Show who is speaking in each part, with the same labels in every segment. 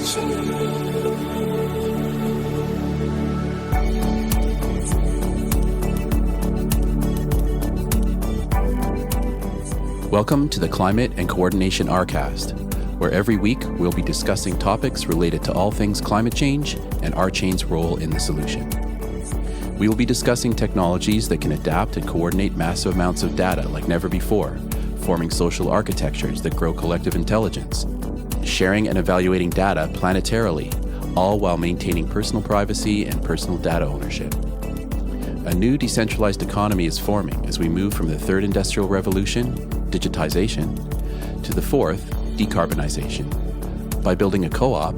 Speaker 1: Welcome to the Climate and Coordination RCAST, where every week we'll be discussing topics related to all things climate change and RChain's role in the solution. We will be discussing technologies that can adapt and coordinate massive amounts of data like never before, forming social architectures that grow collective intelligence, sharing and evaluating data planetarily, all while maintaining personal privacy and personal data ownership. A new decentralized economy is forming as we move from the third industrial revolution, digitization, to the fourth, decarbonization. By building a co-op,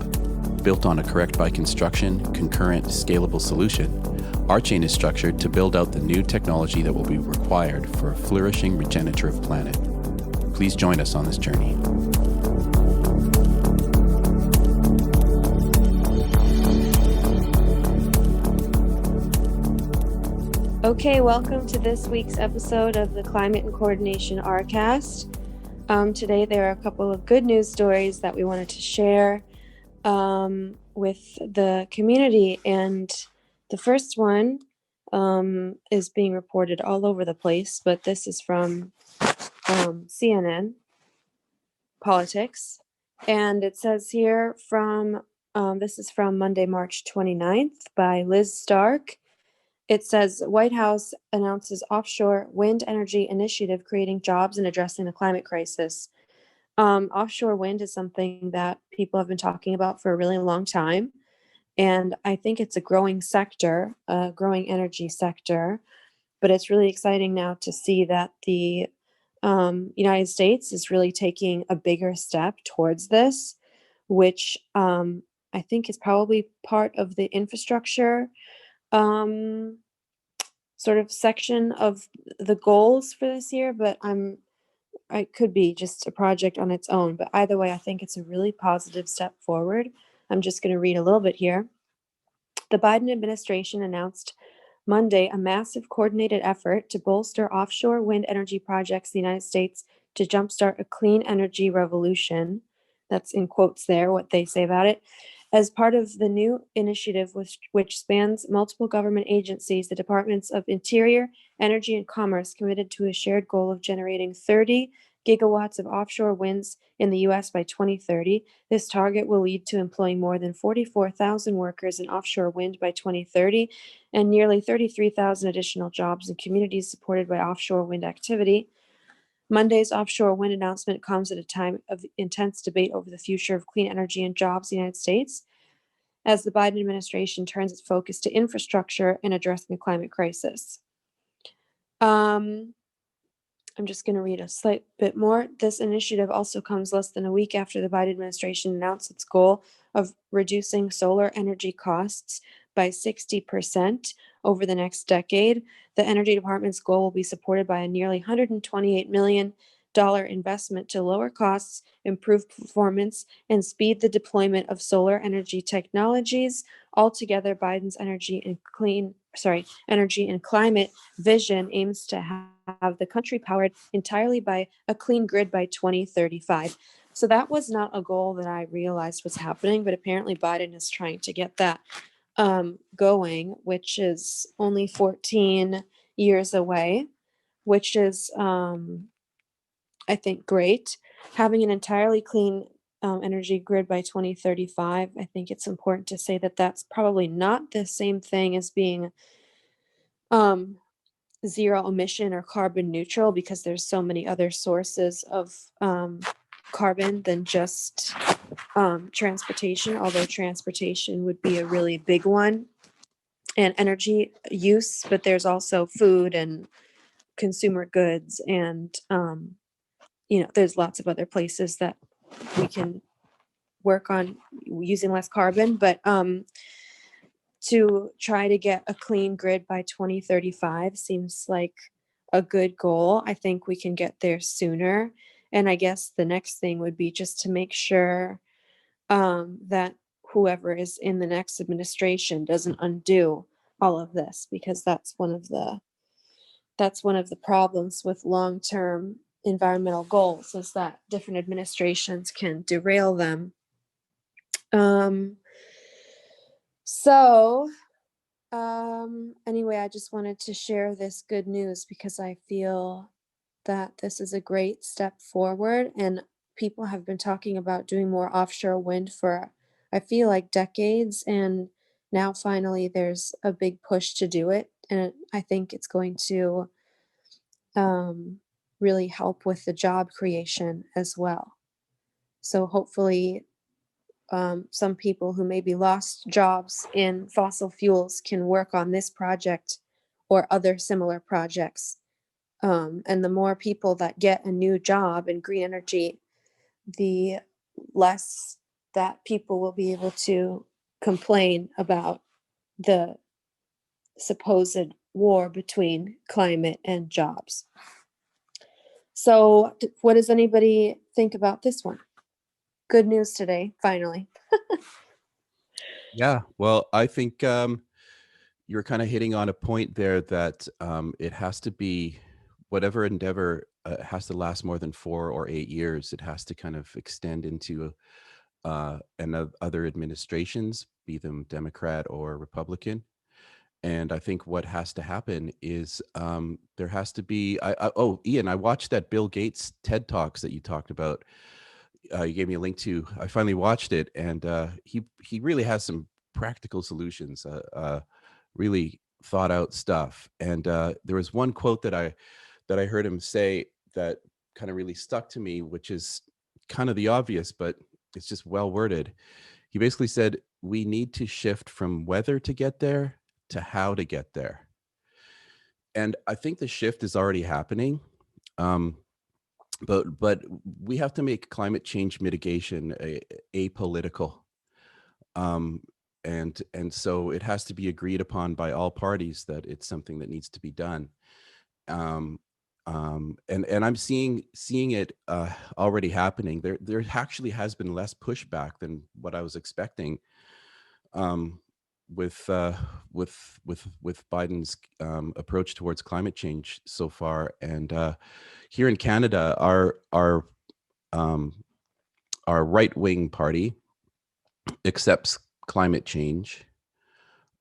Speaker 1: built on a correct by construction, concurrent, scalable solution, RChain is structured to build out the new technology that will be required for a flourishing regenerative planet. Please join us on this journey.
Speaker 2: Okay, welcome to this week's episode of the Climate and Coordination RCAST. Today there are a couple of good news stories that we wanted to share with the community, and the first one is being reported all over the place, but this is from CNN Politics, and it says here this is from Monday, March 29th by Liz Stark. It says, White House announces offshore wind energy initiative creating jobs and addressing the climate crisis. Offshore wind is something that people have been talking about for a really long time. And I think it's a growing sector, a growing energy sector. But it's really exciting now to see that the United States is really taking a bigger step towards this, which I think is probably part of the infrastructure sort of section of the goals for this year, but it could be just a project on its own. But either way, I think it's a really positive step forward. I'm just going to read a little bit here. The Biden administration announced Monday a massive coordinated effort to bolster offshore wind energy projects in the United States to jumpstart a clean energy revolution. That's in quotes there, what they say about it. As part of the new initiative, which spans multiple government agencies, the Departments of Interior, Energy, and Commerce committed to a shared goal of generating 30 gigawatts of offshore winds in the U.S. by 2030. This target will lead to employing more than 44,000 workers in offshore wind by 2030 and nearly 33,000 additional jobs in communities supported by offshore wind activity. Monday's offshore wind announcement comes at a time of intense debate over the future of clean energy and jobs in the United States, as the Biden administration turns its focus to infrastructure and addressing the climate crisis. I'm just going to read a slight bit more. This initiative also comes less than a week after the Biden administration announced its goal of reducing solar energy costs by 60% over the next decade. The Energy Department's goal will be supported by a nearly $128 million investment to lower costs, improve performance, and speed the deployment of solar energy technologies. Altogether, Biden's energy and climate vision aims to have the country powered entirely by a clean grid by 2035. So that was not a goal that I realized was happening, but apparently Biden is trying to get that going, which is only 14 years away, which is, I think, great. Having an entirely clean energy grid by 2035, I think it's important to say that that's probably not the same thing as being zero emission or carbon neutral, because there's so many other sources of carbon than just transportation, although transportation would be a really big one, and energy use, but there's also food and consumer goods, and there's lots of other places that we can work on using less carbon. But to try to get a clean grid by 2035 seems like a good goal. I think we can get there sooner. And I guess the next thing would be just to make sure that whoever is in the next administration doesn't undo all of this, because that's one of the problems with long-term environmental goals, is that different administrations can derail them. So anyway, I just wanted to share this good news because I feel that this is a great step forward, and people have been talking about doing more offshore wind for, I feel like, decades, and now finally there's a big push to do it, and I think it's going to really help with the job creation as well. So hopefully some people who maybe lost jobs in fossil fuels can work on this project or other similar projects. And the more people that get a new job in green energy, the less that people will be able to complain about the supposed war between climate and jobs. So what does anybody think about this one? Good news today, finally.
Speaker 1: Yeah, well, I think you're kind of hitting on a point there that it has to be whatever endeavor has to last more than 4 or 8 years. It has to kind of extend into other administrations, be them Democrat or Republican. And I think what has to happen is there has to be. Oh, Ian, I watched that Bill Gates TED Talks that you talked about. You gave me a link to. I finally watched it, and he really has some practical solutions. Really thought out stuff. And there was one quote that I heard him say that kind of really stuck to me, which is kind of the obvious, but it's just well worded. He basically said, "We need to shift from whether to get there to how to get there." And I think the shift is already happening. Um, but we have to make climate change mitigation apolitical. Um, and so it has to be agreed upon by all parties that it's something that needs to be done. Um, and I'm seeing it already happening. There actually has been less pushback than what I was expecting. Um, with Biden's approach towards climate change so far, and here in Canada, um, our right wing party accepts climate change.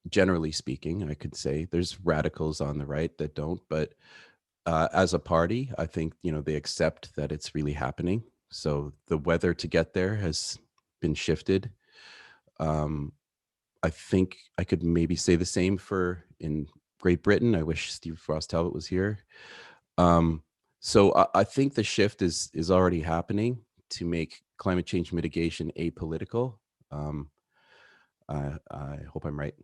Speaker 1: Generally speaking, I could say there's radicals on the right that don't, but as a party, I think they accept that it's really happening. So the weather to get there has been shifted. Um, I think I could maybe say the same for in Great Britain. I wish Steve Frost Talbot was here. So I think the shift is already happening to make climate change mitigation apolitical. I hope I'm right.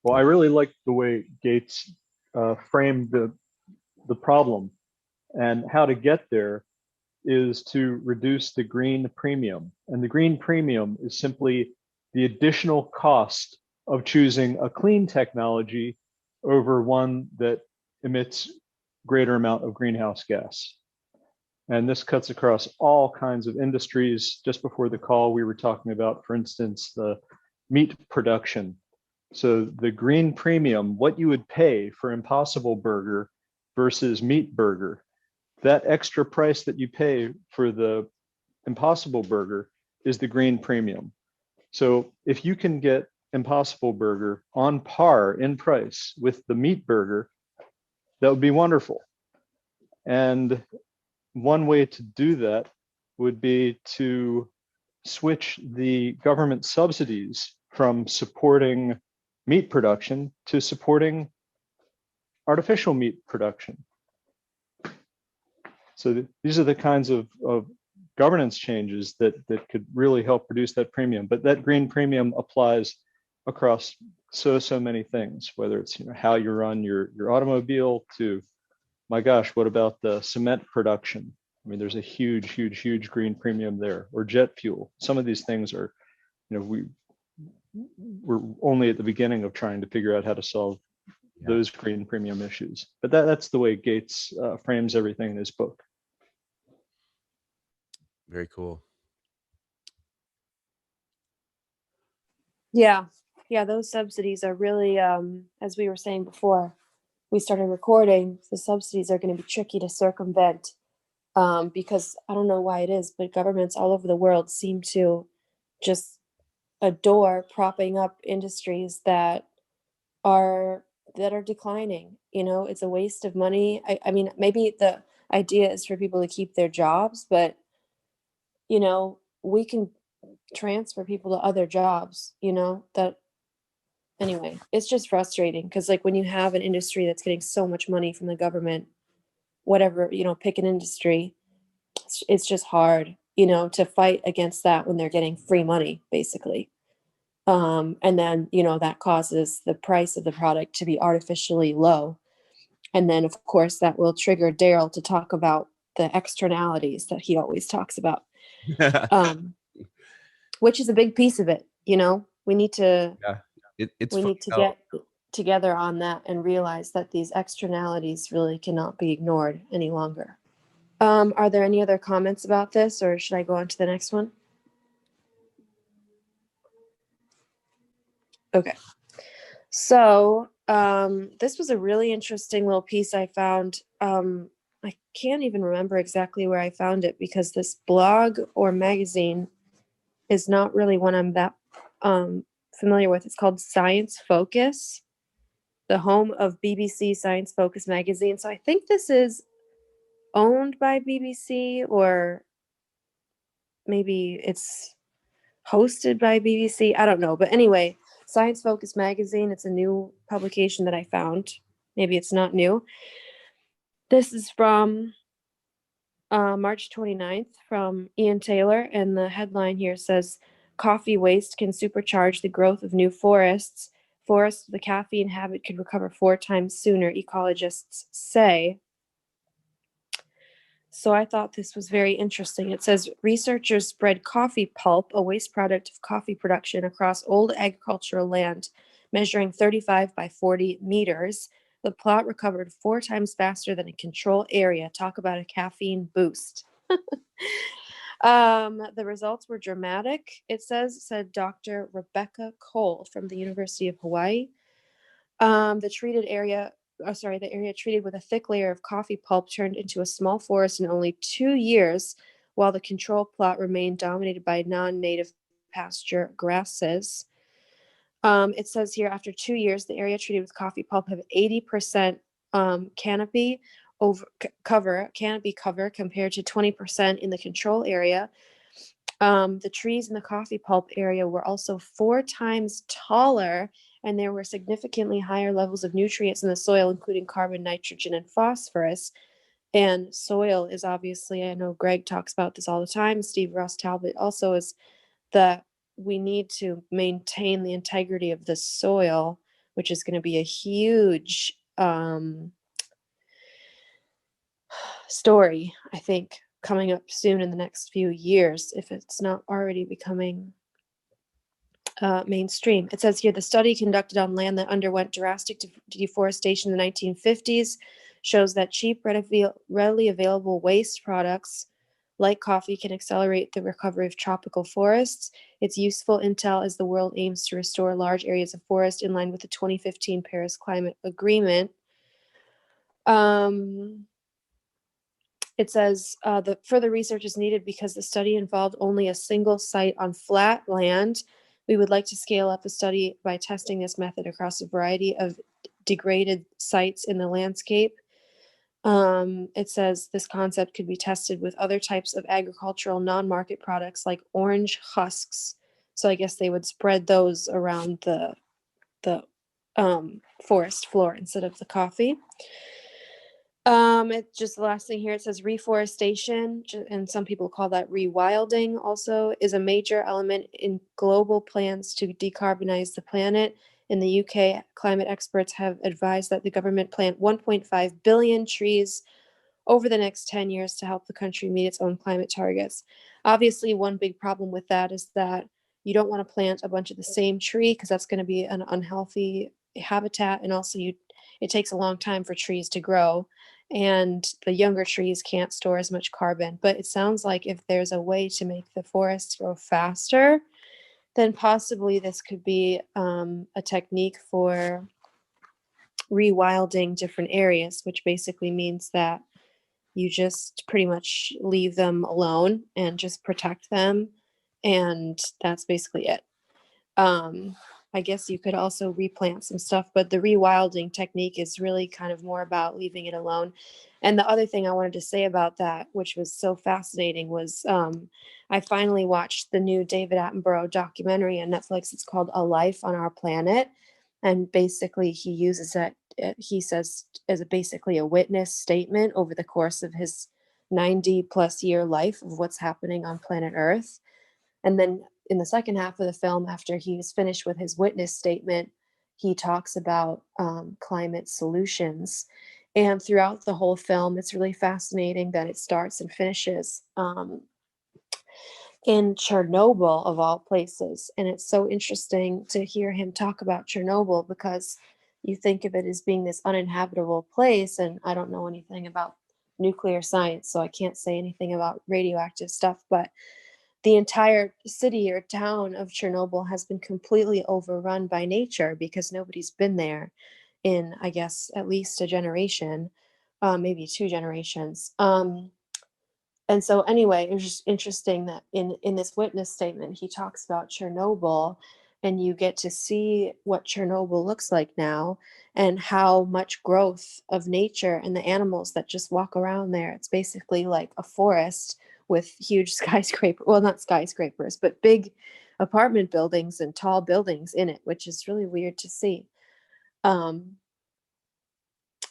Speaker 3: Well, I really like the way Gates framed the problem, and how to get there is to reduce the green premium. And the green premium is simply the additional cost of choosing a clean technology over one that emits greater amount of greenhouse gas. And this cuts across all kinds of industries. Just before the call, we were talking about, for instance, the meat production. So the green premium, what you would pay for Impossible Burger versus Meat Burger, that extra price that you pay for the Impossible Burger is the green premium. So if you can get Impossible Burger on par in price with the Meat Burger, that would be wonderful. And one way to do that would be to switch the government subsidies from supporting meat production to supporting artificial meat production. So these are the kinds of governance changes that could really help reduce that premium. But that green premium applies across so many things, whether it's how you run your automobile to, my gosh, what about the cement production? I mean, there's a huge green premium there, or jet fuel. Some of these things are, we're only at the beginning of trying to figure out how to solve those green premium issues. But that's the way Gates frames everything in his book.
Speaker 1: Very cool.
Speaker 2: Yeah, those subsidies are really, as we were saying before we started recording, the subsidies are going to be tricky to circumvent, because I don't know why it is, but governments all over the world seem to just a door propping up industries that are declining. It's a waste of money. I mean, maybe the idea is for people to keep their jobs, but we can transfer people to other jobs, that anyway, it's just frustrating because like when you have an industry that's getting so much money from the government, whatever, pick an industry, it's just hard, to fight against that when they're getting free money, basically. And then, that causes the price of the product to be artificially low. And then, of course, that will trigger Darryl to talk about the externalities that he always talks about, which is a big piece of it. We need to get together on that and realize that these externalities really cannot be ignored any longer. Are there any other comments about this, or should I go on to the next one? Okay. So this was a really interesting little piece I found. I can't even remember exactly where I found it because this blog or magazine is not really one I'm that familiar with. It's called Science Focus, the home of BBC Science Focus magazine. So I think this is owned by BBC, or maybe it's hosted by BBC. I don't know. But anyway, Science Focus magazine, it's a new publication that I found. Maybe it's not new. This is from March 29th from Ian Taylor. And the headline here says, coffee waste can supercharge the growth of new forests. Forests with the caffeine habit could recover 4 times sooner, ecologists say. So I thought this was very interesting. It says researchers spread coffee pulp, a waste product of coffee production, across old agricultural land, measuring 35 by 40 meters. The plot recovered 4 times faster than a control area. Talk about a caffeine boost. The results were dramatic, said Dr. Rebecca Cole from the University of Hawaii. The area treated with a thick layer of coffee pulp turned into a small forest in only 2 years, while the control plot remained dominated by non-native pasture grasses. It says here, after 2 years, the area treated with coffee pulp have 80% canopy cover compared to 20% in the control area. The trees in the coffee pulp area were also 4 times taller, and there were significantly higher levels of nutrients in the soil, including carbon, nitrogen, and phosphorus. And soil is obviously, I know Greg talks about this all the time, Steve Ross Talbot also, is that we need to maintain the integrity of the soil, which is going to be a huge story, I think, coming up soon in the next few years, if it's not already becoming mainstream. It says here, the study conducted on land that underwent drastic deforestation in the 1950s shows that cheap, readily available waste products like coffee can accelerate the recovery of tropical forests. It's useful intel as the world aims to restore large areas of forest in line with the 2015 Paris Climate Agreement. It says the further research is needed because the study involved only a single site on flat land. We would like to scale up the study by testing this method across a variety of degraded sites in the landscape. It says this concept could be tested with other types of agricultural non-market products like orange husks. So I guess they would spread those around the forest floor instead of the coffee. It's just the last thing here. It says reforestation, and some people call that rewilding, also is a major element in global plans to decarbonize the planet. In the UK, climate experts have advised that the government plant 1.5 billion trees over the next 10 years to help the country meet its own climate targets. Obviously, one big problem with that is that you don't want to plant a bunch of the same tree because that's going to be an unhealthy habitat, and also it takes a long time for trees to grow, and the younger trees can't store as much carbon. But it sounds like if there's a way to make the forests grow faster, then possibly this could be a technique for rewilding different areas, which basically means that you just pretty much leave them alone and just protect them And that's basically it. I guess you could also replant some stuff, but the rewilding technique is really kind of more about leaving it alone. And the other thing I wanted to say about that, which was so fascinating, was I finally watched the new David Attenborough documentary on Netflix. It's called A Life on Our Planet. And basically he uses that, he says, as basically a witness statement over the course of his 90 plus year life of what's happening on planet Earth. And then in the second half of the film, after he's finished with his witness statement, he talks about climate solutions. And throughout the whole film, it's really fascinating that it starts and finishes in Chernobyl, of all places. And it's so interesting to hear him talk about Chernobyl, because you think of it as being this uninhabitable place. And I don't know anything about nuclear science, so I can't say anything about radioactive stuff, but the entire city or town of Chernobyl has been completely overrun by nature because nobody's been there in, I guess, at least a generation, maybe 2 generations. And so anyway, it was just interesting that in this witness statement, he talks about Chernobyl, and you get to see what Chernobyl looks like now and how much growth of nature and the animals that just walk around there. It's basically like a forest with huge skyscraper, well, not skyscrapers, but big apartment buildings and tall buildings in it, which is really weird to see.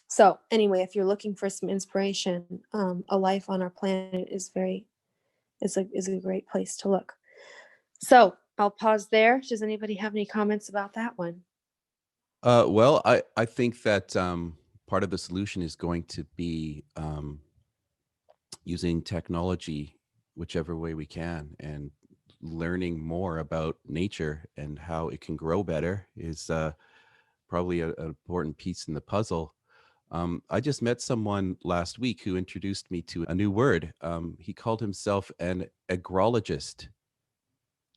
Speaker 2: So anyway, if you're looking for some inspiration, A Life on Our Planet is a great place to look. So I'll pause there. Does anybody have any comments about that one?
Speaker 1: Well, I think that part of the solution is going to be using technology whichever way we can, and learning more about nature and how it can grow better is probably an important piece in the puzzle. I just met someone last week who introduced me to a new word. He called himself an agrologist. Do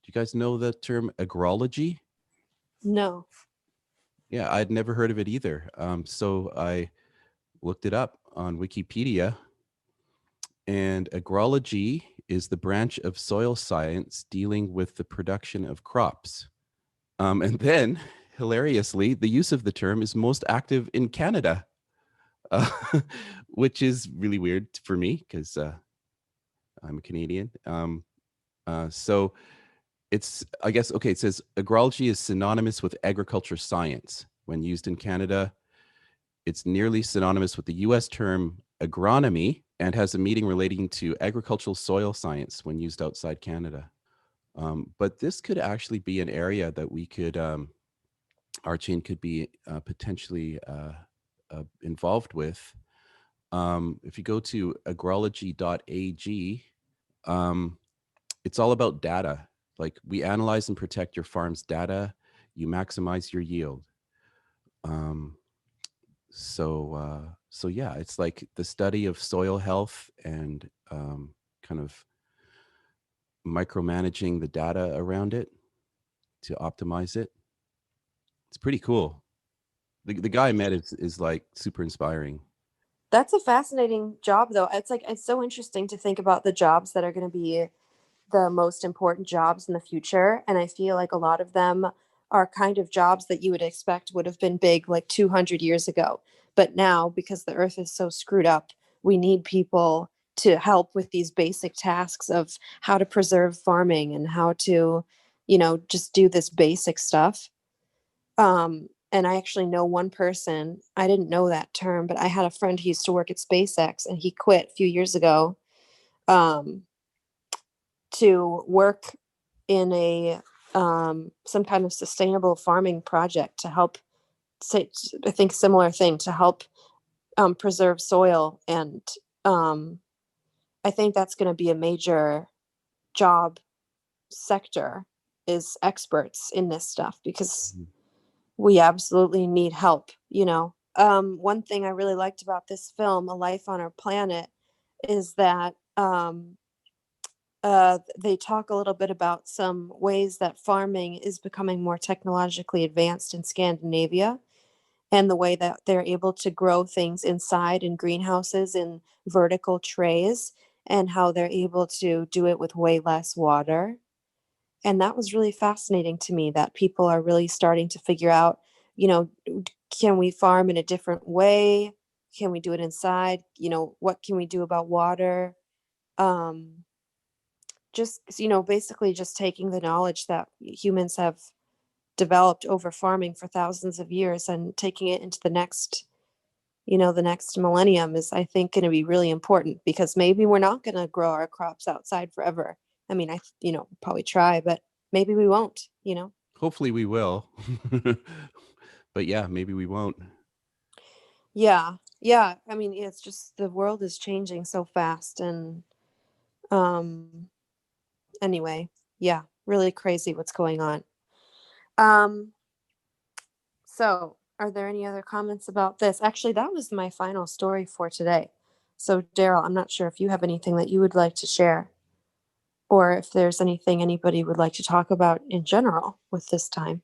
Speaker 1: you guys know the term agrology?
Speaker 2: No.
Speaker 1: Yeah, I'd never heard of it either. So I looked it up on Wikipedia, and agrology is the branch of soil science dealing with the production of crops. And then, hilariously, the use of the term is most active in Canada, uh, which is really weird for me because I'm a Canadian. So it's, I guess, okay, it says agrology is synonymous with agriculture science. When used in Canada, it's nearly synonymous with the US term agronomy and has a meaning relating to agricultural soil science when used outside Canada. But this could actually be an area that we could, RChain could be potentially involved with. If you go to agrology.ag, it's all about data. Like, we analyze and protect your farm's data, you maximize your yield. So yeah, it's like the study of soil health and kind of micromanaging the data around it to optimize it. It's pretty cool. The guy I met is like super inspiring.
Speaker 2: That's a fascinating job, though. It's so interesting to think about the jobs that are going to be the most important jobs in the future. And I feel like a lot of them are kind of jobs that you would expect would have been big like 200 years ago. But now, because the earth is so screwed up, we need people to help with these basic tasks of how to preserve farming and how to, just do this basic stuff. And I actually know one person, I didn't know that term, but I had a friend who used to work at SpaceX, and he quit a few years ago to work in a some kind of sustainable farming project to help, say, I think similar thing, to help preserve soil. And I think that's going to be a major job sector, is experts in this stuff, because we absolutely need help. One thing I really liked about this film, A Life on Our Planet, is that they talk a little bit about some ways that farming is becoming more technologically advanced in Scandinavia, and the way that they're able to grow things inside in greenhouses in vertical trays, and how they're able to do it with way less water. And that was really fascinating to me, that people are really starting to figure out, can we farm in a different way? Can we do it inside? What can we do about water? Just, basically just taking the knowledge that humans have developed over farming for thousands of years and taking it into the next millennium is, I think, going to be really important, because maybe we're not going to grow our crops outside forever. I mean, probably try, but maybe we won't.
Speaker 1: Hopefully we will. But yeah, maybe we won't.
Speaker 2: Yeah. Yeah. I mean, it's just the world is changing so fast. And anyway, yeah, really crazy what's going on. So are there any other comments about this? Actually, that was my final story for today. So Darryl, I'm not sure if you have anything that you would like to share, or if there's anything anybody would like to talk about in general with this time.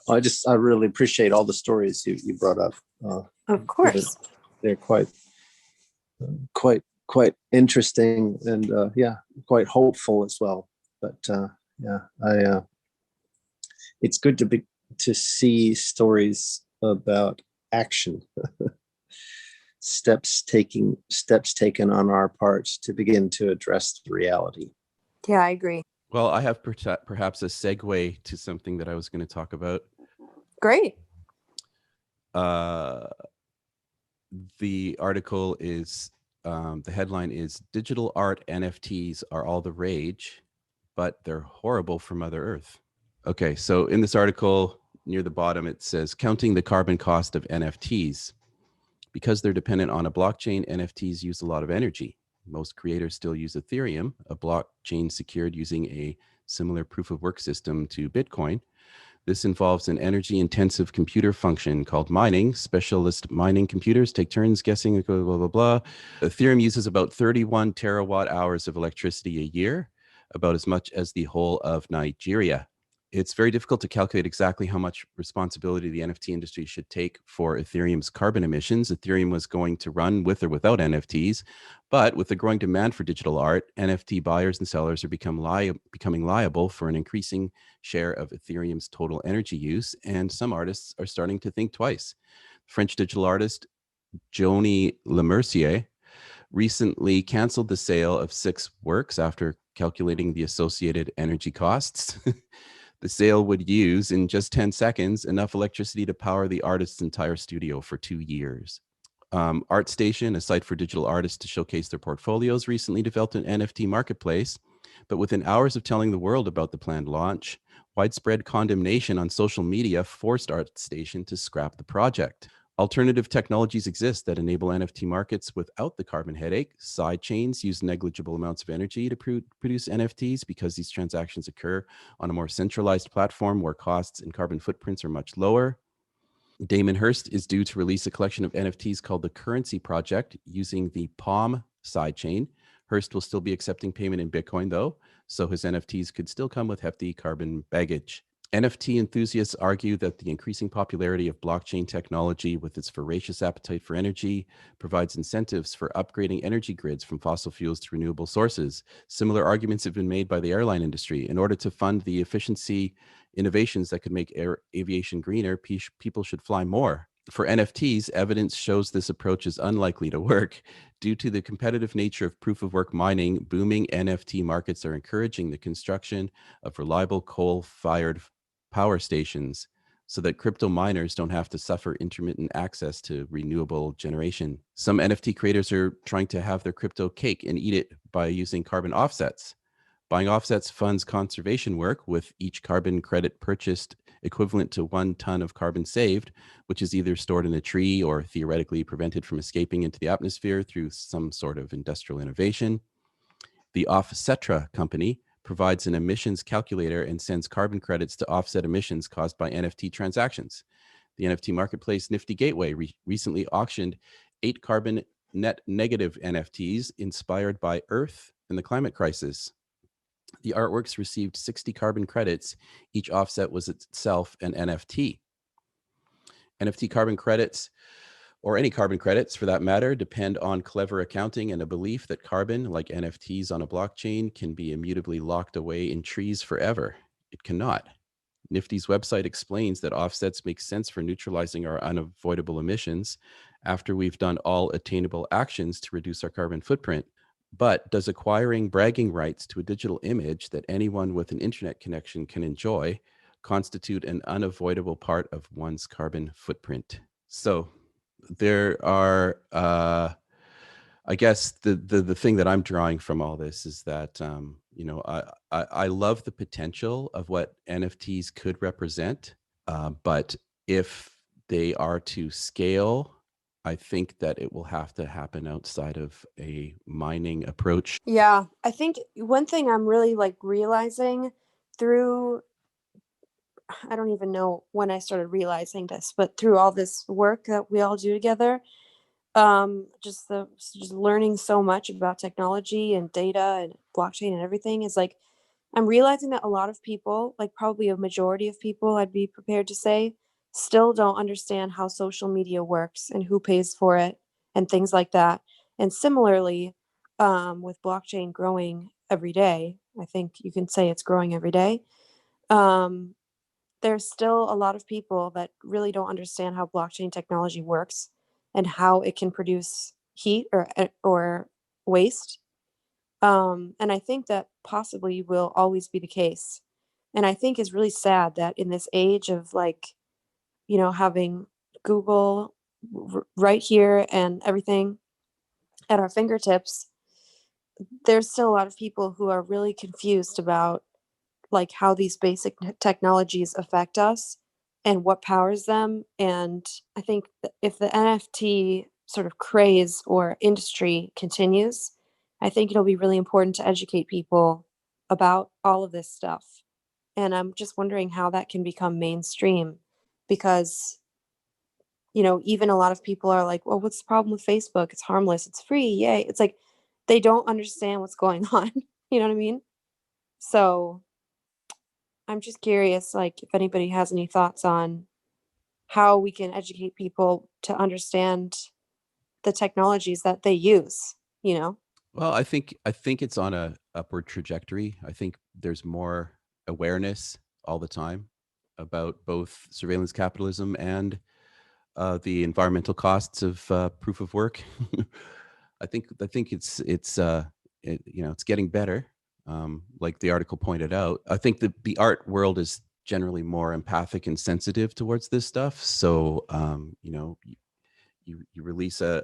Speaker 4: I really appreciate all the stories you brought up.
Speaker 2: Of course.
Speaker 4: They're quite interesting, and quite hopeful as well. But it's good to see stories about action, steps taken on our part to begin to address the reality.
Speaker 2: Yeah, I agree.
Speaker 1: Well, I have perhaps a segue to something that I was going to talk about.
Speaker 2: Great.
Speaker 1: The article is, the headline is "Digital Art NFTs are all the rage, but they're horrible for Mother Earth." Okay, so in this article, near the bottom, it says, "Counting the carbon cost of NFTs. Because they're dependent on a blockchain, NFTs use a lot of energy. Most creators still use Ethereum, a blockchain secured using a similar proof of work system to Bitcoin. This involves an energy-intensive computer function called mining. Specialist mining computers take turns guessing, blah, blah, blah, blah. Ethereum uses about 31 terawatt hours of electricity a year, about as much as the whole of Nigeria. It's very difficult to calculate exactly how much responsibility the NFT industry should take for Ethereum's carbon emissions. Ethereum was going to run with or without NFTs, but with the growing demand for digital art, NFT buyers and sellers are becoming liable for an increasing share of Ethereum's total energy use, and some artists are starting to think twice. French digital artist Joni Lemercier recently canceled the sale of 6 works after calculating the associated energy costs. The sale would use, in just 10 seconds, enough electricity to power the artist's entire studio for 2 years. ArtStation, a site for digital artists to showcase their portfolios, recently developed an NFT marketplace, but within hours of telling the world about the planned launch, widespread condemnation on social media forced ArtStation to scrap the project. Alternative technologies exist that enable NFT markets without the carbon headache. Side chains use negligible amounts of energy to produce NFTs because these transactions occur on a more centralized platform where costs and carbon footprints are much lower. Damon Hirst is due to release a collection of NFTs called the Currency Project using the Palm sidechain. Hirst will still be accepting payment in Bitcoin, though, so his NFTs could still come with hefty carbon baggage. NFT enthusiasts argue that the increasing popularity of blockchain technology, with its voracious appetite for energy, provides incentives for upgrading energy grids from fossil fuels to renewable sources. Similar arguments have been made by the airline industry. In order to fund the efficiency innovations that could make aviation greener, people should fly more. For NFTs, evidence shows this approach is unlikely to work. Due to the competitive nature of proof-of-work mining, booming NFT markets are encouraging the construction of reliable coal-fired power stations so that crypto miners don't have to suffer intermittent access to renewable generation. Some NFT creators are trying to have their crypto cake and eat it by using carbon offsets. Buying offsets funds conservation work, with each carbon credit purchased equivalent to 1 ton of carbon saved, which is either stored in a tree or theoretically prevented from escaping into the atmosphere through some sort of industrial innovation. The Offsetra company provides an emissions calculator and sends carbon credits to offset emissions caused by NFT transactions. The NFT marketplace Nifty Gateway recently auctioned 8 carbon net negative NFTs inspired by Earth and the climate crisis. The artworks received 60 carbon credits. Each offset was itself an NFT. NFT carbon credits or any carbon credits for that matter, depend on clever accounting and a belief that carbon, like NFTs on a blockchain, can be immutably locked away in trees forever. It cannot. Nifty's website explains that offsets make sense for neutralizing our unavoidable emissions after we've done all attainable actions to reduce our carbon footprint. But does acquiring bragging rights to a digital image that anyone with an internet connection can enjoy constitute an unavoidable part of one's carbon footprint? So there are, I guess the thing that I'm drawing from all this is that, I love the potential of what NFTs could represent, but if they are to scale, I think that it will have to happen outside of a mining approach.
Speaker 2: Yeah, I think one thing I'm really like realizing through, I don't even know when I started realizing this, but through all this work that we all do together, just learning so much about technology and data and blockchain and everything is like, I'm realizing that a lot of people, like probably a majority of people, I'd be prepared to say, still don't understand how social media works and who pays for it and things like that. And similarly, with blockchain growing every day, I think you can say it's growing every day. Um, there's still a lot of people that really don't understand how blockchain technology works and how it can produce heat or waste. And I think that possibly will always be the case. And I think it's really sad that in this age of like, having Google right here and everything at our fingertips, there's still a lot of people who are really confused about like how these basic technologies affect us and what powers them. And I think that if the NFT sort of craze or industry continues, I think it'll be really important to educate people about all of this stuff. And I'm just wondering how that can become mainstream because, even a lot of people are like, well, what's the problem with Facebook? It's harmless, it's free, yay. It's like they don't understand what's going on. You know what I mean? So I'm just curious, like, if anybody has any thoughts on how we can educate people to understand the technologies that they use, you know?
Speaker 1: Well, I think it's on a upward trajectory. I think there's more awareness all the time about both surveillance capitalism and the environmental costs of proof of work. I think it's getting better. Like the article pointed out, I think that the art world is generally more empathic and sensitive towards this stuff. So you release an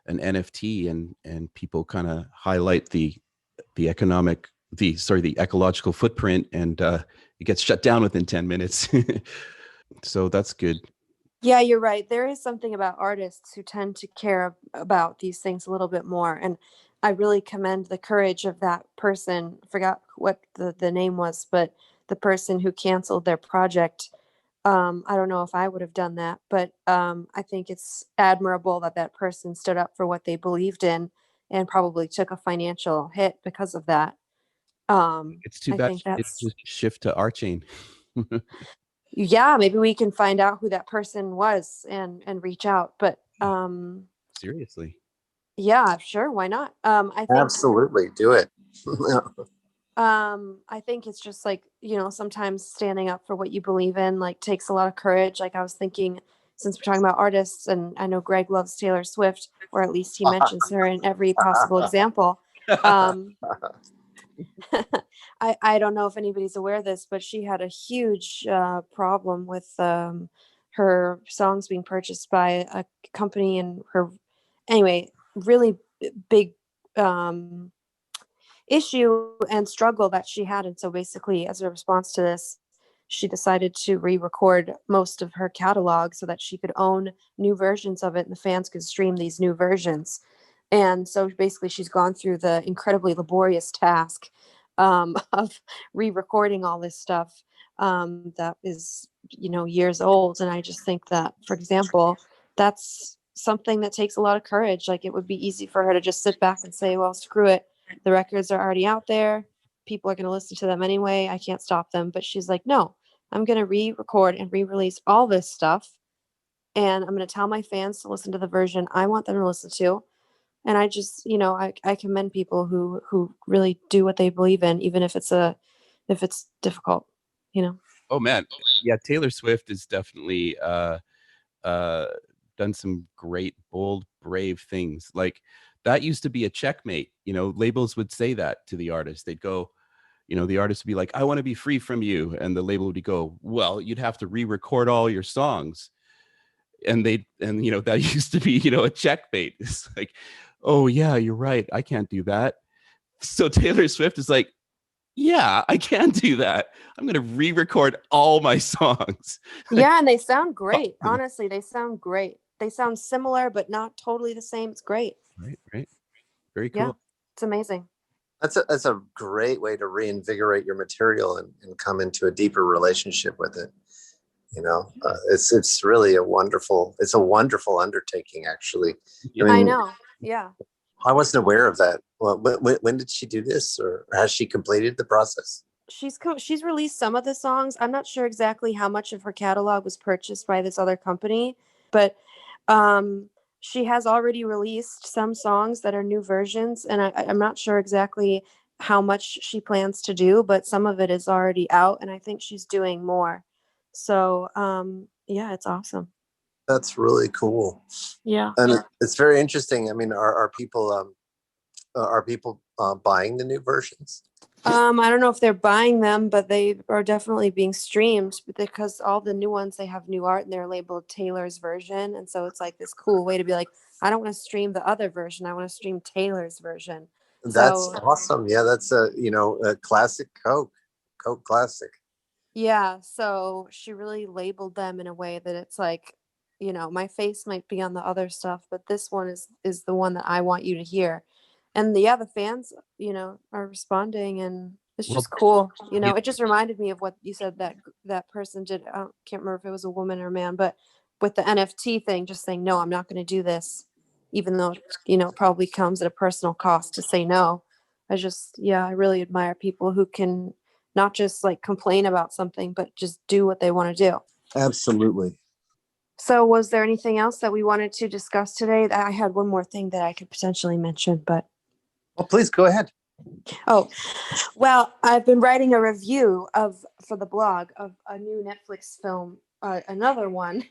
Speaker 1: NFT and people kind of highlight the ecological footprint, and it gets shut down within 10 minutes. So that's good.
Speaker 2: Yeah, you're right. There is something about artists who tend to care about these things a little bit more. And I really commend the courage of that person. Forgot what the name was, but the person who canceled their project. I don't know if I would have done that, but I think it's admirable that that person stood up for what they believed in and probably took a financial hit because of that.
Speaker 1: It's too
Speaker 2: I
Speaker 1: bad
Speaker 2: think
Speaker 1: she didn't
Speaker 2: that's,
Speaker 1: just shift to RChain.
Speaker 2: yeah, maybe we can find out who that person was and reach out. But
Speaker 1: Seriously.
Speaker 2: yeah, sure, why not?
Speaker 4: Absolutely, do it.
Speaker 2: I think it's just like, sometimes standing up for what you believe in like takes a lot of courage. Like I was thinking, since we're talking about artists, and I know Greg loves Taylor Swift, or at least he mentions her in every possible example. Um, I don't know if anybody's aware of this, but she had a huge problem with her songs being purchased by a company, and her, anyway, really big issue and struggle that she had. And so basically, as a response to this, she decided to re-record most of her catalog so that she could own new versions of it and the fans could stream these new versions. And so basically she's gone through the incredibly laborious task of re-recording all this stuff that is, years old. And I just think that, for example, that's something that takes a lot of courage. Like it would be easy for her to just sit back and say, well, screw it, the records are already out there, people are going to listen to them anyway, I can't stop them. But she's like, no, I'm going to re-record and re-release all this stuff and I'm going to tell my fans to listen to the version I want them to listen to. And I just, I commend people who really do what they believe in, even if it's difficult,
Speaker 1: Oh man, yeah, Taylor Swift is definitely done some great, bold, brave things. Like that used to be a checkmate. Labels would say that to the artist. They'd go, the artist would be like, "I want to be free from you," and the label would go, "Well, you'd have to re-record all your songs." And that used to be a checkmate. It's like, oh yeah, you're right, I can't do that. So Taylor Swift is like, yeah, I can do that. I'm going to re-record all my songs.
Speaker 2: Yeah, and they sound great. Honestly, they sound great. They sound similar, but not totally the same. It's great.
Speaker 1: Right. Very cool.
Speaker 2: Yeah, it's amazing.
Speaker 4: That's a great way to reinvigorate your material and come into a deeper relationship with it. It's really a wonderful undertaking, actually.
Speaker 2: I know. Yeah.
Speaker 4: I wasn't aware of that. Well, when did she do this, or has she completed the process?
Speaker 2: She's released some of the songs. I'm not sure exactly how much of her catalog was purchased by this other company, but she has already released some songs that are new versions, and I'm not sure exactly how much she plans to do, but some of it is already out, and I think she's doing more. So yeah, it's awesome.
Speaker 4: That's really cool.
Speaker 2: Yeah.
Speaker 4: And it's very interesting. I mean, are people buying the new versions?
Speaker 2: I don't know if they're buying them, but they are definitely being streamed because all the new ones, they have new art and they're labeled Taylor's version. And so it's like this cool way to be like, I don't want to stream the other version. I want to stream Taylor's version.
Speaker 4: That's awesome. Yeah, that's a classic Coke classic.
Speaker 2: Yeah. So she really labeled them in a way that it's like, my face might be on the other stuff, but this one is the one that I want you to hear. And the fans, are responding, and it's just cool. It just reminded me of what you said that person did. I can't remember if it was a woman or a man, but with the NFT thing, just saying, no, I'm not going to do this, even though, it probably comes at a personal cost to say no. I really admire people who can not just like complain about something, but just do what they want to do.
Speaker 4: Absolutely.
Speaker 2: So was there anything else that we wanted to discuss today? I had one more thing that I could potentially mention, but.
Speaker 4: Well, please go ahead.
Speaker 2: Oh, well, I've been writing a review for the blog of a new Netflix film, another one,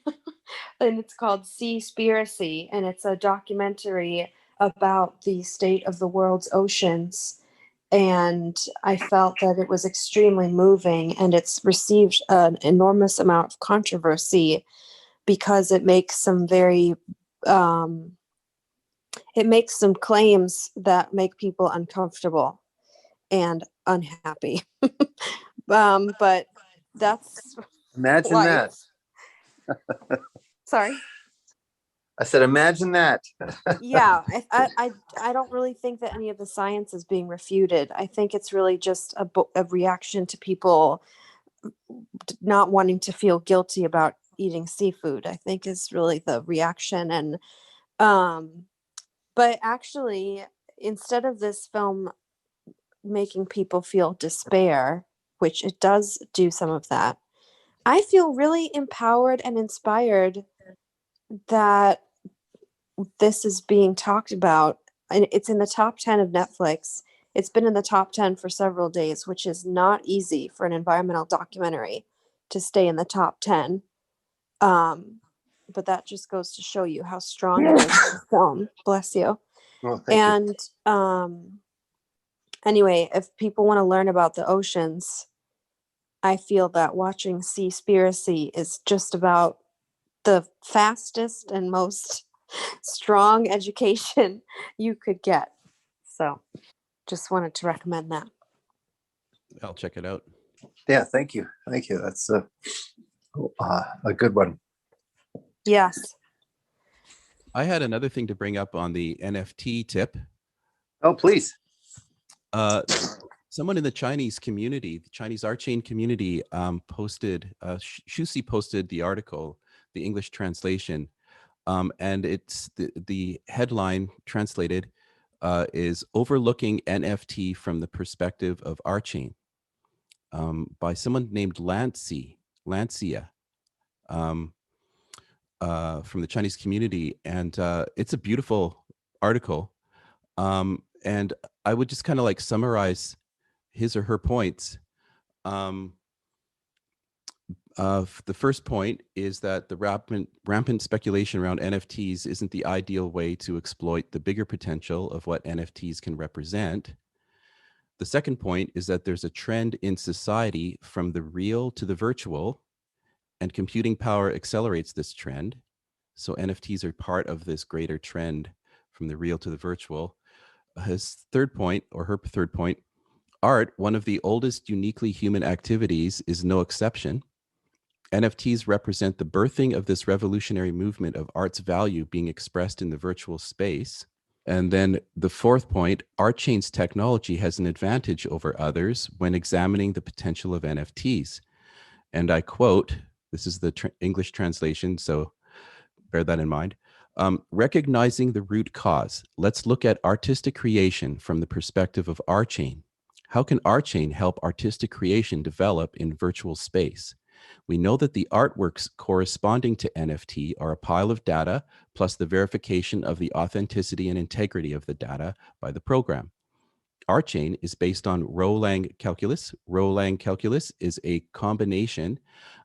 Speaker 2: and it's called Seaspircay, and it's a documentary about the state of the world's oceans. And I felt that it was extremely moving, and it's received an enormous amount of controversy because it makes some claims that make people uncomfortable and unhappy. But that's
Speaker 4: imagine
Speaker 2: life.
Speaker 4: That.
Speaker 2: Sorry.
Speaker 4: I said, imagine that.
Speaker 2: Yeah, I don't really think that any of the science is being refuted. I think it's really just a reaction to people not wanting to feel guilty about eating seafood. I think is really the reaction. And but actually, instead of this film making people feel despair, which it does do some of that, I feel really empowered and inspired that this is being talked about. And it's in the top 10 of Netflix. It's been in the top 10 for several days, which is not easy for an environmental documentary to stay in the top 10. But that just goes to show you how strong it is as a film. Bless you.
Speaker 4: Well, thank you.
Speaker 2: Anyway, if people want to learn about the oceans, I feel that watching Seaspircay is just about the fastest and most strong education you could get. So just wanted to recommend that.
Speaker 1: I'll check it out.
Speaker 4: Yeah, thank you. That's a good one.
Speaker 2: Yes.
Speaker 1: I had another thing to bring up on the NFT tip.
Speaker 4: Oh, please.
Speaker 1: Someone in the Chinese community, the Chinese RChain community, posted, Shusi posted the article, the English translation, and it's the headline translated is Overlooking NFT from the Perspective of RChain, by someone named Lansea. from the Chinese community, and it's a beautiful article. And I would just kind of like summarize his or her points. The first point is that the rampant speculation around NFTs isn't the ideal way to exploit the bigger potential of what NFTs can represent. The second point is that there's a trend in society from the real to the virtual, and computing power accelerates this trend. So NFTs are part of this greater trend from the real to the virtual. His third point, or her third point, art, one of the oldest uniquely human activities, is no exception. NFTs represent the birthing of this revolutionary movement of art's value being expressed in the virtual space. And then the fourth point, RChain's technology has an advantage over others when examining the potential of NFTs. And I quote, this is the English translation, so bear that in mind. Recognizing the root cause, let's look at artistic creation from the perspective of RChain. How can RChain help artistic creation develop in virtual space? We know that the artworks corresponding to NFT are a pile of data plus the verification of the authenticity and integrity of the data by the program. RChain is based on Roland calculus. Roland calculus is a combination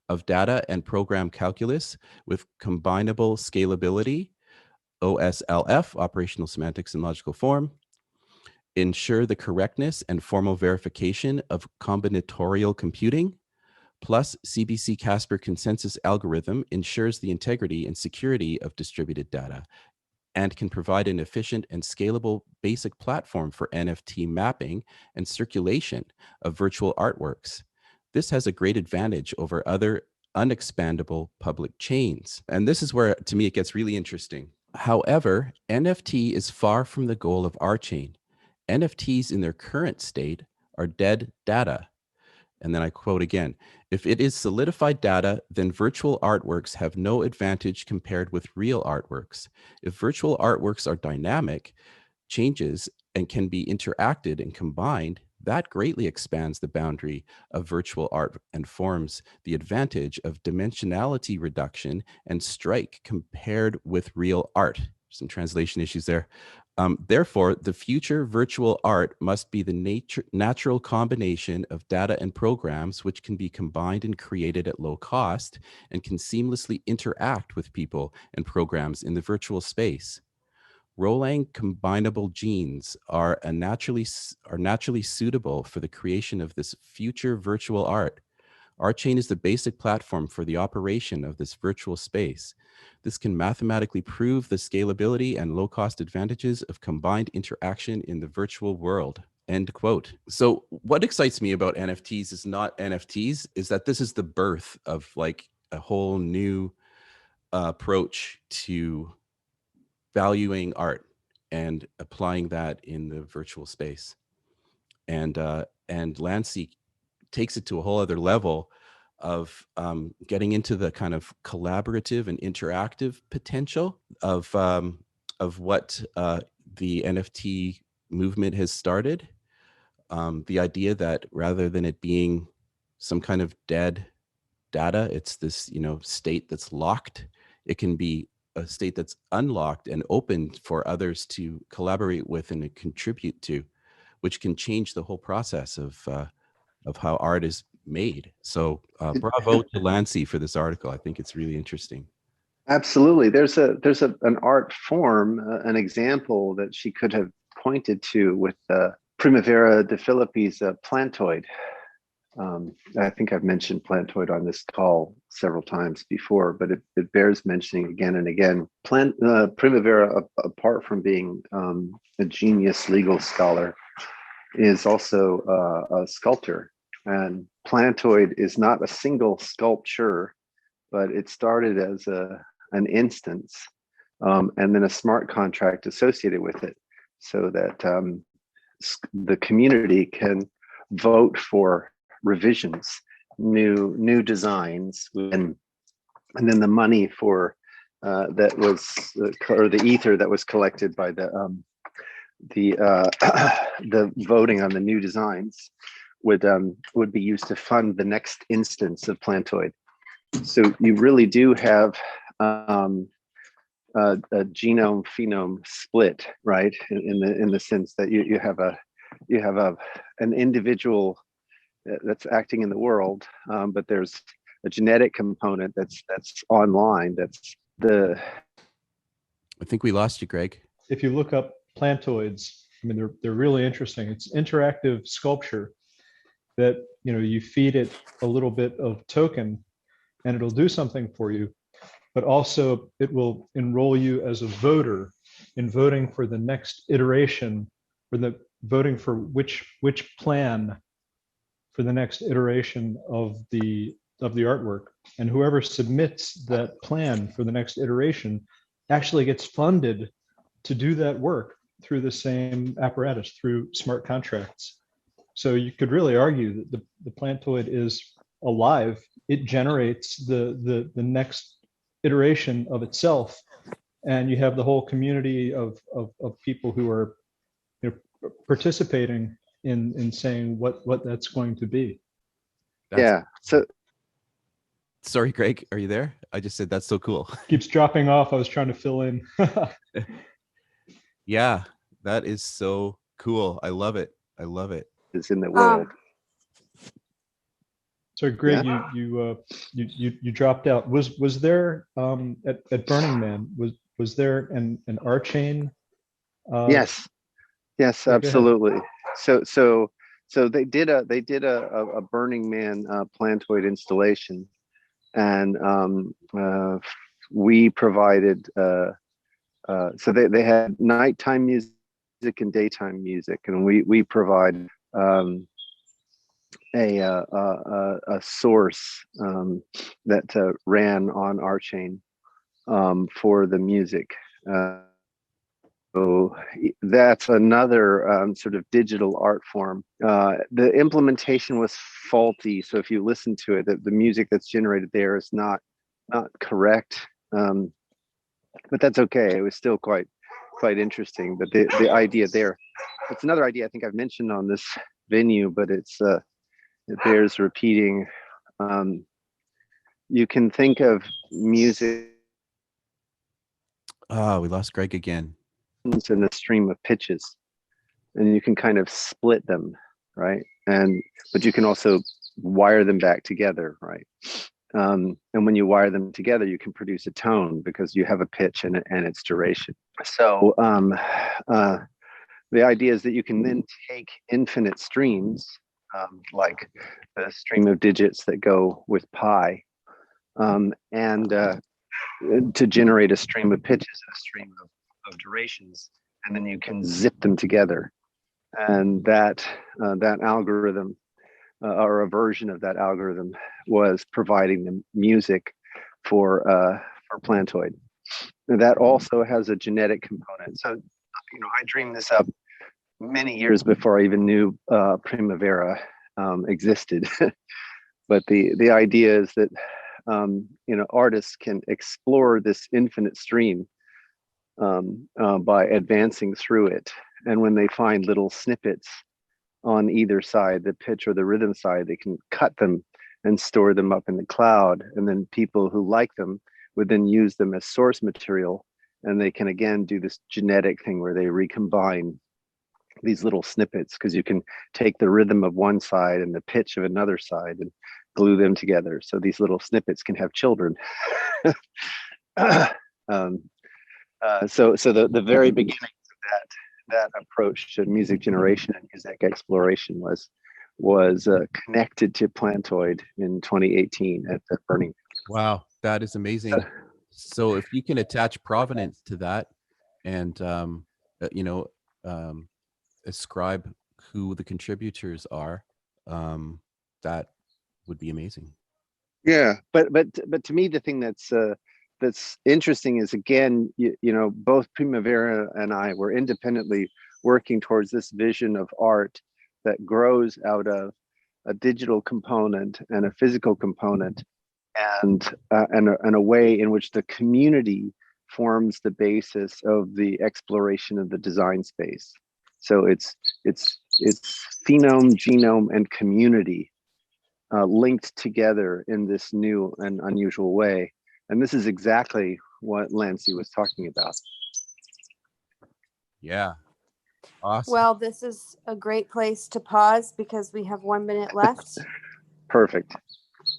Speaker 1: of data and program calculus with combinable scalability, OSLF, operational semantics and logical form, ensure the correctness and formal verification of combinatorial computing, plus CBC-Casper consensus algorithm ensures the integrity and security of distributed data and can provide an efficient and scalable basic platform for NFT mapping and circulation of virtual artworks. This has a great advantage over other unexpandable public chains. And this is where, to me, it gets really interesting. However, NFT is far from the goal of RChain. NFTs in their current state are dead data. And then I quote again, if it is solidified data, then virtual artworks have no advantage compared with real artworks. If virtual artworks are dynamic, changes, and can be interacted and combined, that greatly expands the boundary of virtual art and forms the advantage of dimensionality reduction and strike compared with real art. Some translation issues there. Therefore, the future virtual art must be the natural combination of data and programs which can be combined and created at low cost and can seamlessly interact with people and programs in the virtual space. Roland combinable genes are naturally suitable for the creation of this future virtual art. RChain is the basic platform for the operation of this virtual space. This can mathematically prove the scalability and low-cost advantages of combined interaction in the virtual world. End quote. So what excites me about NFTs is not NFTs, is that this is the birth of like a whole new approach to valuing art and applying that in the virtual space. And Lansea takes it to a whole other level of getting into the kind of collaborative and interactive potential of what the NFT movement has started. The idea that rather than it being some kind of dead data, it's this, state that's locked. It can be a state that's unlocked and open for others to collaborate with and contribute to, which can change the whole process of how art is made. So bravo to Lansea for this article. I think it's really interesting.
Speaker 5: Absolutely. There's an art form, an example that she could have pointed to with Primavera de Philippi's plantoid. I think I've mentioned plantoid on this call several times before, but it bears mentioning again and again. Primavera, apart from being a genius legal scholar, is also a sculptor. And plantoid is not a single sculpture, but it started as an instance and then a smart contract associated with it, so that the community can vote for revisions, new designs, and then the money for that was or the ether that was collected by the voting on the new designs would be used to fund the next instance of plantoid. So you really do have a genome phenome split, right? In the sense that you have an individual that's acting in the world, but there's a genetic component that's online. That's the.
Speaker 1: I think we lost you, Greg.
Speaker 3: If you look up plantoids, I mean, they're really interesting. It's interactive sculpture that, you know, you feed it a little bit of token and it'll do something for you, but also it will enroll you as a voter in voting for the next iteration, or the voting for which plan for the next iteration of the artwork. And whoever submits that plan for the next iteration actually gets funded to do that work through the same apparatus, through smart contracts. So you could really argue that the plantoid is alive. It generates the next iteration of itself, and you have the whole community of people who are, you know, participating in saying what that's going to be.
Speaker 5: Yeah. So
Speaker 1: sorry, Greg, are you there? I just said that's so cool.
Speaker 3: Keeps dropping off. I was trying to fill in.
Speaker 1: Yeah, that is so cool. I love it. I love it.
Speaker 5: is in the world.
Speaker 3: So Greg,
Speaker 5: Yeah.
Speaker 3: you dropped out. Was there at Burning Man, was there an RChain?
Speaker 5: Yes, absolutely. So they did a Burning Man plantoid installation, and we provided. So they had nighttime music and daytime music, and we provide a source that ran on RChain for the music. So that's another sort of digital art form. The implementation was faulty, so if you listen to it, the music that's generated there is not correct. But that's okay. It was still quite interesting. But the idea there, it's another idea I think I've mentioned on this venue, but it bears repeating. You can think of music.
Speaker 1: We lost Greg again.
Speaker 5: In a stream of pitches, and you can kind of split them, right? But you can also wire them back together, right? And when you wire them together, you can produce a tone because you have a pitch and its duration. So the idea is that you can then take infinite streams, like the stream of digits that go with pi, and to generate a stream of pitches and a stream of durations, and then you can zip them together. And that algorithm, or a version of that algorithm, was providing the music for plantoid. And that also has a genetic component. So, you know, I dreamed this up many years before I even knew Primavera existed. But the idea is that you know, artists can explore this infinite stream by advancing through it. And when they find little snippets on either side, the pitch or the rhythm side, they can cut them and store them up in the cloud. And then people who like them would then use them as source material. And they can again do this genetic thing where they recombine these little snippets, because you can take the rhythm of one side and the pitch of another side and glue them together. So these little snippets can have children. So the very beginning of that approach to music generation and music exploration was connected to plantoid in 2018 at the Burning.
Speaker 1: Wow, that is amazing. So if you can attach provenance to that, and you know, ascribe who the contributors are, that would be amazing.
Speaker 5: Yeah, but to me, the thing that's interesting is, again, you know, both Primavera and I were independently working towards this vision of art that grows out of a digital component and a physical component, and a way in which the community forms the basis of the exploration of the design space. So it's phenome, genome, and community linked together in this new and unusual way. And this is exactly what Lansea was talking about.
Speaker 6: Yeah. Awesome.
Speaker 2: Well, this is a great place to pause because we have 1 minute left.
Speaker 5: Perfect.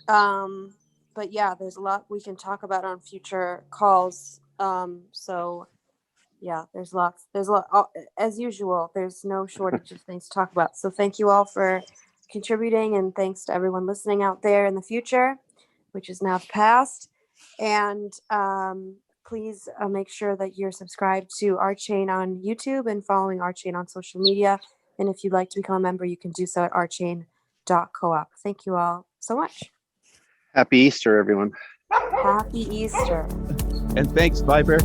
Speaker 2: But yeah, there's a lot we can talk about on future calls. So yeah, there's a lot, as usual, there's no shortage of things to talk about. So thank you all for contributing, and thanks to everyone listening out there in the future, which is now the past. And please make sure that you're subscribed to RChain on YouTube and following RChain on social media. And if you'd like to become a member, you can do so at rchain.coop. Thank you all so much.
Speaker 5: Happy Easter, everyone.
Speaker 2: Happy Easter.
Speaker 6: And thanks, Viper.